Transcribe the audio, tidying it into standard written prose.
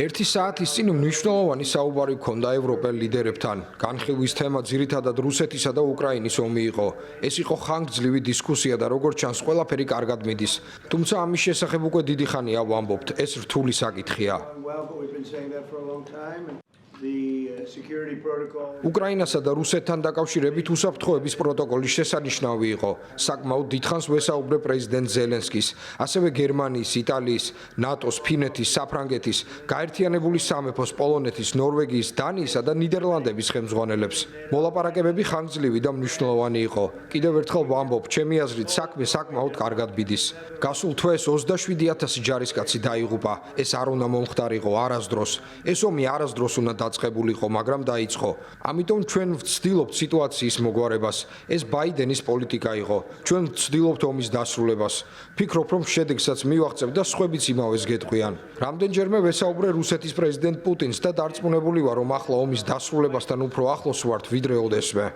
ერთი საათის წინ მნიშვნელოვანი საუბარი ჰქონდა ევროპელ ლიდერებთან. განხილვის თემა ძირითადად რუსეთისა და უკრაინის ომი იყო. ეს იყო ხანგრძლივი დისკუსია და როგორც ჩანს, ყველაფერი კარგად მიდის. თუმცა ამის შესახებ უკვე დიდი ხანია ვამბობთ, ეს რთული საკითხია. უკრაინასა და რუსეთთან დაკავშირებით უსაფრთხოების პროტოკოლის შესანიშნავი იყო. საკმაოდ დიდხანს ვესაუბრე პრეზიდენტ ზელენსკის, ასევე გერმანიის, იტალიის, ნატოს, ფინეთის, საფრანგეთის, გაერთიანებული სამეფოს, პოლონეთის, ნორვეგიის, დანიისა და ნიდერლანდების ხელმძღვანელებს. მოლაპარაკებები ხანგრძლივი და მნიშვნელოვანი იყო. კიდევ ერთხელ ვამბობ, ჩემი აზრით, საქმე საკმაოდ კარგად მიდის. გასულ თვეს 27,000 ჯარისკაცი დაიღუპა. ეს არ უნდა მომხდარიყო არასდროს. ეს ომი არასდროს უნდა დაწყებულიყო, მაგრამ დაიწყო. ამიტომ ჩვენ ვცდილობთ სიტუაციის მოგვარებას. ეს ბაიდენის პოლიტიკა იყო. ჩვენ ვცდილობთ ომის დასრულებას. ფიქრობ, რომ შედეგსაც მივაღწევ და სხვებიც იმავეს გეტყვიან. რამდენჯერმე ვესაუბრე რუსეთის პრეზიდენტ პუტინს და დარწმუნებული ვარ, რომ ახლა ომის დასრულებასთან უფრო ახლოს ვართ, ვიდრე ოდესმე.